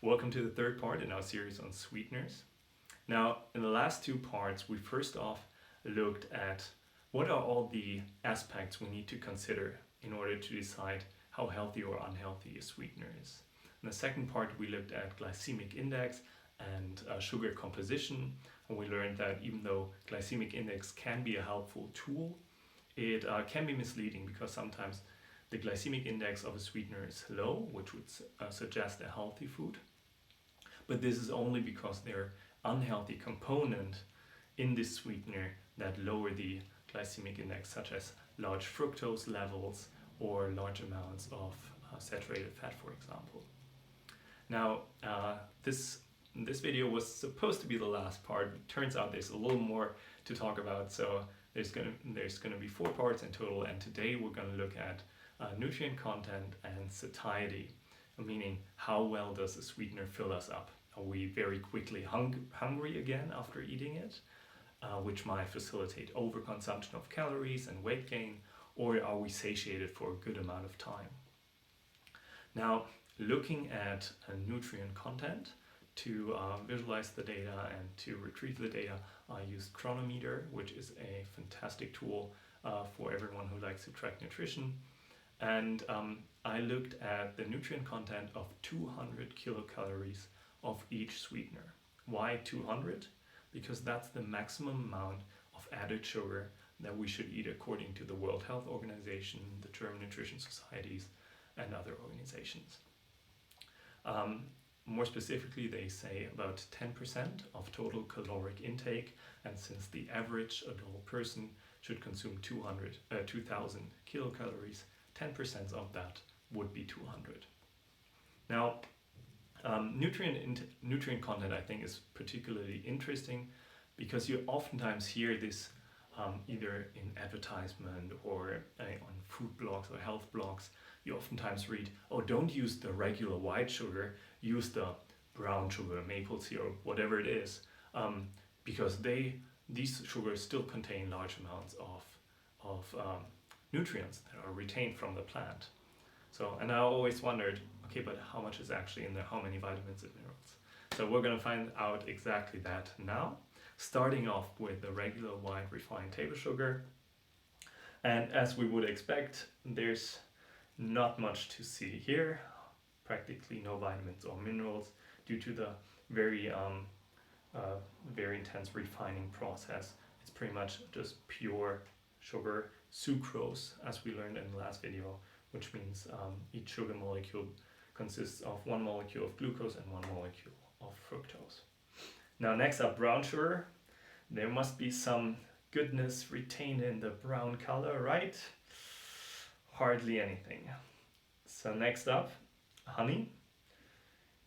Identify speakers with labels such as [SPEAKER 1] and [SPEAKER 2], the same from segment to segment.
[SPEAKER 1] Welcome to the third part in our series on sweeteners. Now, in the last two parts, we first off looked at what are all the aspects we need to consider in order to decide how healthy or unhealthy a sweetener is. In the second part, we looked at glycemic index and sugar composition, and we learned that even though glycemic index can be a helpful tool, it can be misleading because sometimes the glycemic index of a sweetener is low, which would suggest a healthy food. But this is only because there are unhealthy components in this sweetener that lower the glycemic index, such as large fructose levels or large amounts of saturated fat, for example. Now, this video was supposed to be the last part. It turns out there's a little more to talk about, so there's gonna be 4 parts in total, and today we're gonna look at nutrient content and satiety, meaning how well does a sweetener fill us up? Are we very quickly hungry again after eating it, which might facilitate overconsumption of calories and weight gain, or are we satiated for a good amount of time? Now, looking at nutrient content, to visualize the data and to retrieve the data, I used Chronometer, which is a fantastic tool for everyone who likes to track nutrition. And I looked at the nutrient content of 200 kilocalories of each sweetener. Why 200? Because that's the maximum amount of added sugar that we should eat according to the World Health Organization, the German Nutrition Societies, and other organizations. More specifically, they say about 10% of total caloric intake, and since the average adult person should consume 2,000 kilocalories, 10% of that would be 200. Now, nutrient content, I think, is particularly interesting because you oftentimes hear this either in advertisement or on food blogs or health blogs. You oftentimes read, oh, don't use the regular white sugar, use the brown sugar, maple syrup, whatever it is, because these sugars still contain large amounts of nutrients that are retained from the plant. So, and I always wondered, okay, but how much is actually in there? How many vitamins and minerals? So we're going to find out exactly that now, starting off with the regular white refined table sugar. And as we would expect, there's not much to see here, practically no vitamins or minerals due to the very intense refining process. It's pretty much just pure sugar, sucrose, as we learned in the last video, which means each sugar molecule consists of 1 molecule of glucose and 1 molecule of fructose. Now, next up, brown sugar. There must be some goodness retained in the brown color, right? Hardly anything. So next up, honey.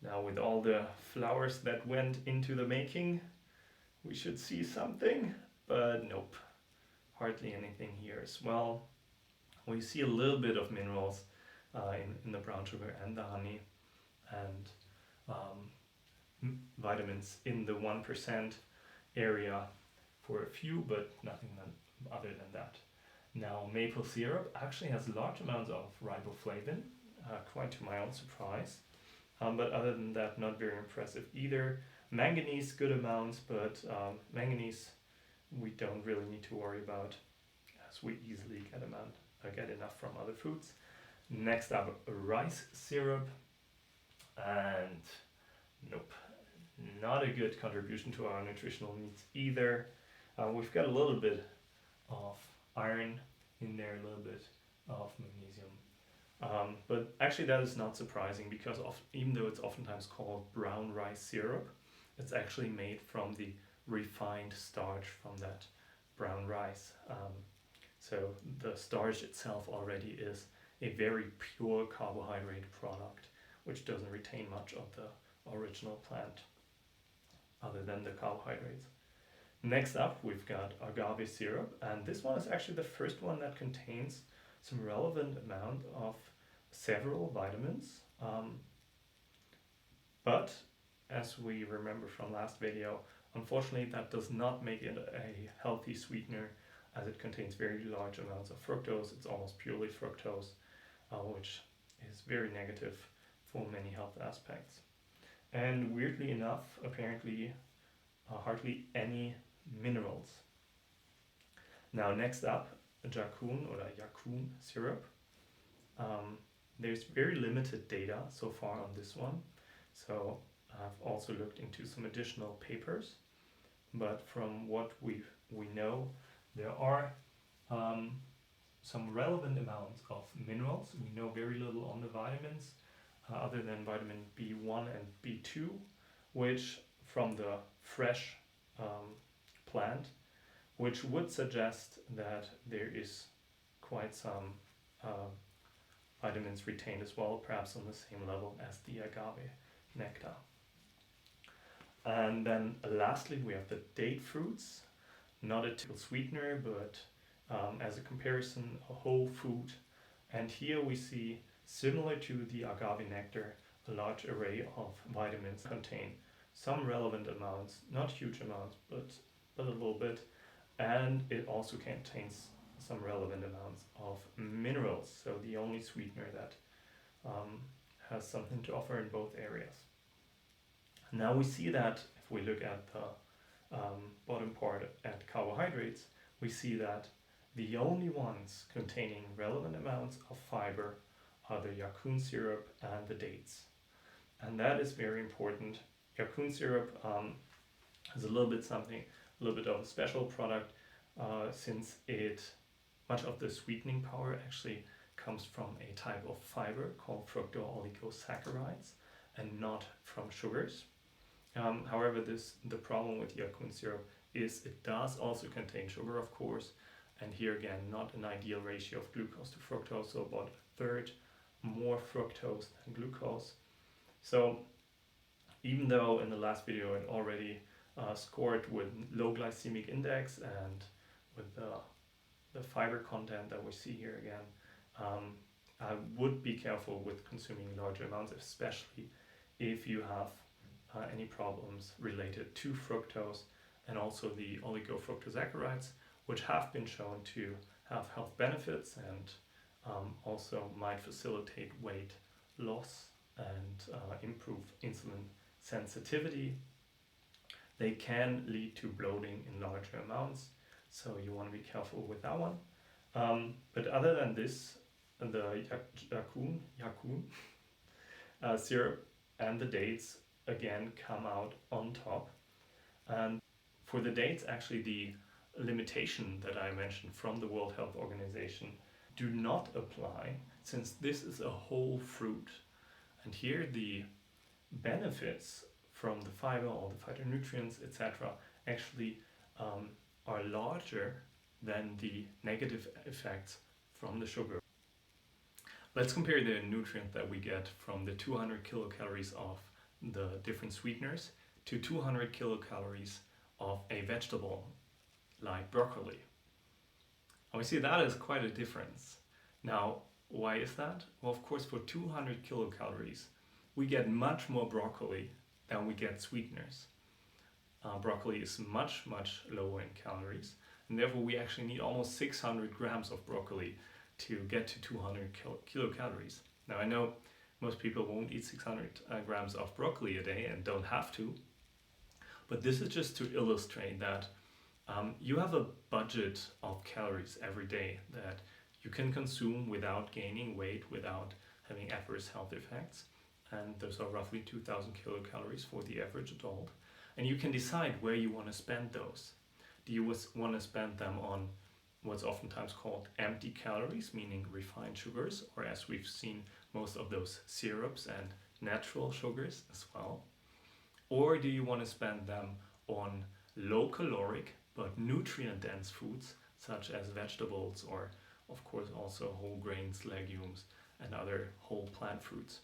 [SPEAKER 1] Now, with all the flowers that went into the making, we should see something, but nope, hardly anything here as well. We see a little bit of minerals in the brown sugar and the honey, and vitamins in the 1% area for a few, but nothing other than that. Now, maple syrup actually has large amounts of riboflavin, quite to my own surprise, but other than that, not very impressive either. Manganese, good amounts, but manganese we don't really need to worry about, as we easily get enough from other foods. Next up, rice syrup, and nope, not a good contribution to our nutritional needs either. We've got a little bit of iron in there, a little bit of magnesium, but actually that is not surprising because even though it's oftentimes called brown rice syrup, it's actually made from the refined starch from that brown rice. So the starch itself already is a very pure carbohydrate product, which doesn't retain much of the original plant other than the carbohydrates. Next up, we've got agave syrup, and this one is actually the first one that contains some relevant amount of several vitamins. But as we remember from last video, unfortunately that does not make it a healthy sweetener, as it contains very large amounts of fructose. It's almost purely fructose, which is very negative for many health aspects. and weirdly enough, apparently hardly any minerals. Now, next up, Jakun or Yakun syrup. Um, there's very limited data so far on this one, so I've also looked into some additional papers. But from what we know, there are um, some relevant amounts of minerals. We know very little on the vitamins, other than vitamin B1 and B2, which from the fresh plant, which would suggest that there is quite some uh, vitamins retained as well, perhaps on the same level as the agave nectar. And then lastly, we have the date fruits, not a typical sweetener, but as a comparison, a whole food. And here we see, similar to the agave nectar, a large array of vitamins contain some relevant amounts, not huge amounts, but a little bit. And it also contains some relevant amounts of minerals. So the only sweetener that has something to offer in both areas. Now we see that if we look at the bottom part at carbohydrates, we see that the only ones containing relevant amounts of fiber are the Yakun syrup and the dates. And that is very important. Yakun syrup is a little bit something, a little bit of a special product, since much of the sweetening power actually comes from a type of fiber called fructooligosaccharides and not from sugars. However, the problem with Yakun syrup is it does also contain sugar, of course, and here again, not an ideal ratio of glucose to fructose, so about a third more fructose than glucose. So even though in the last video it already scored with low glycemic index and with the fiber content that we see here again, I would be careful with consuming larger amounts, especially if you have any problems related to fructose and also the oligofructosaccharides, which have been shown to have health benefits and also might facilitate weight loss and improve insulin sensitivity. They can lead to bloating in larger amounts, so you want to be careful with that one. But other than this, the Yakun syrup and the dates again come out on top. And for the dates, actually the limitation that I mentioned from the World Health Organization do not apply, since this is a whole fruit. And here the benefits from the fiber, all the phytonutrients, etc., actually are larger than the negative effects from the sugar. Let's compare the nutrient that we get from the 200 kilocalories of the different sweeteners to 200 kilocalories of a vegetable like broccoli. And we see that is quite a difference. Now, why is that? Well, of course, for 200 kilocalories, we get much more broccoli than we get sweeteners. Broccoli is much, much lower in calories, and therefore we actually need almost 600 grams of broccoli to get to 200 kilocalories. Now, I know most people won't eat 600 grams of broccoli a day and don't have to, but this is just to illustrate that you have a budget of calories every day that you can consume without gaining weight, without having adverse health effects. And those are roughly 2,000 kilocalories for the average adult. And you can decide where you want to spend those. Do you want to spend them on what's oftentimes called empty calories, meaning refined sugars, or as we've seen, most of those syrups and natural sugars as well? Or do you want to spend them on low caloric but nutrient dense foods such as vegetables, or of course also whole grains, legumes, and other whole plant foods?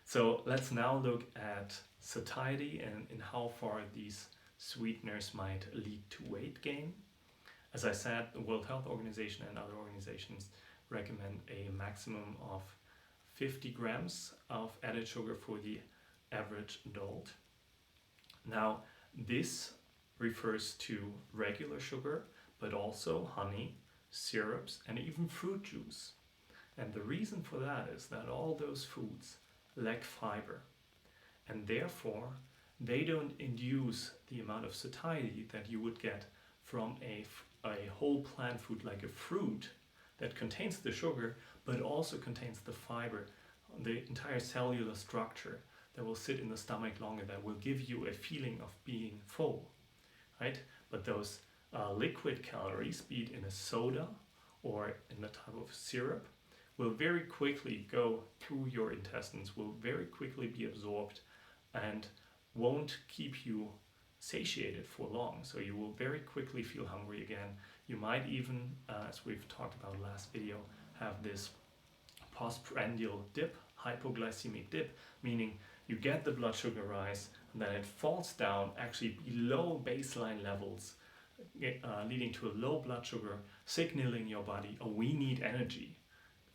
[SPEAKER 1] So let's now look at satiety and how far these sweeteners might lead to weight gain. As I said, the World Health Organization and other organizations recommend a maximum of 50 grams of added sugar for the average adult. Now, this refers to regular sugar, but also honey, syrups, and even fruit juice. And the reason for that is that all those foods lack fiber. and therefore they don't induce the amount of satiety that you would get from a whole plant food like a fruit that contains the sugar but also contains the fiber, the entire cellular structure that will sit in the stomach longer, that will give you a feeling of being full, right? But those liquid calories, be it in a soda or in the type of syrup, will very quickly go through your intestines, will very quickly be absorbed, and won't keep you satiated for long. So you will very quickly feel hungry again. You might even, as we've talked about last video, have this postprandial dip, hypoglycemic dip, meaning you get the blood sugar rise and then it falls down actually below baseline levels, leading to a low blood sugar, signaling your body, oh, we need energy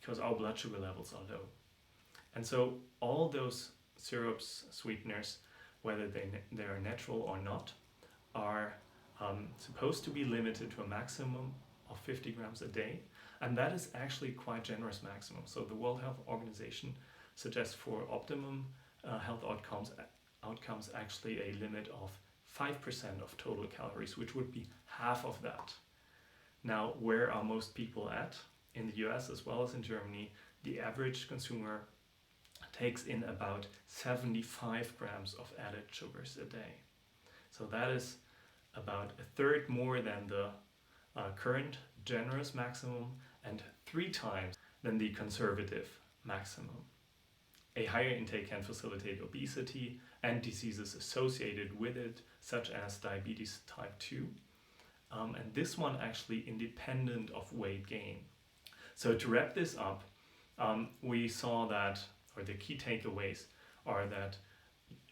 [SPEAKER 1] because our blood sugar levels are low. And so all those syrups, sweeteners, whether they are natural or not, are supposed to be limited to a maximum of 50 grams a day. And that is actually quite generous maximum. So the World Health Organization suggests for optimum health outcomes actually a limit of 5% of total calories, which would be half of that. Now, where are most people at? In the US as well as in Germany, the average consumer takes in about 75 grams of added sugars a day. So that is about a third more than the current generous maximum and 3 times than the conservative maximum. A higher intake can facilitate obesity and diseases associated with it, such as diabetes type 2. And this one actually independent of weight gain. So to wrap this up, we saw that, or the key takeaways are that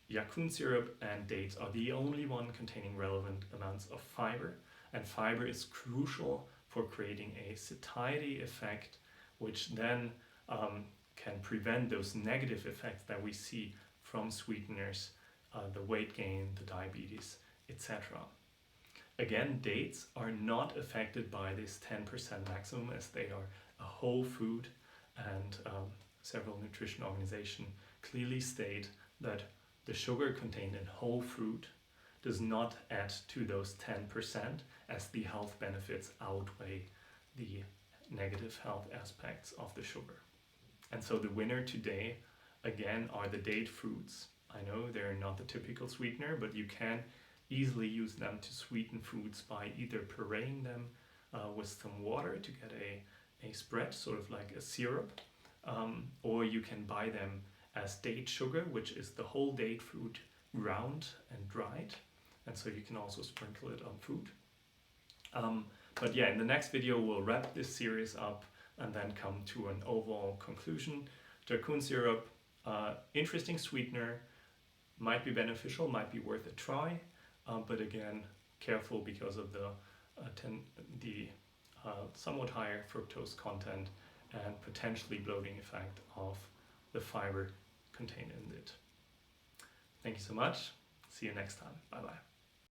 [SPEAKER 1] Yacun syrup and dates are the only one containing relevant amounts of fiber, and fiber is crucial for creating a satiety effect, which then can prevent those negative effects that we see from sweeteners, the weight gain, the diabetes, etc. Again, dates are not affected by this 10% maximum, as they are a whole food, and several nutrition organizations clearly state that the sugar contained in whole fruit does not add to those 10%, as the health benefits outweigh the negative health aspects of the sugar. And so the winner today, again, are the date fruits. I know they're not the typical sweetener, but you can easily use them to sweeten foods by either pureeing them with some water to get a spread, sort of like a syrup, or you can buy them as date sugar, which is the whole date fruit ground and dried, and so you can also sprinkle it on food. But yeah, in the next video we'll wrap this series up and then come to an overall conclusion. Yacun syrup, interesting sweetener, might be beneficial, might be worth a try, but again, careful because of the somewhat higher fructose content and potentially bloating effect of the fiber contained in it. Thank you so much. See you next time. Bye bye.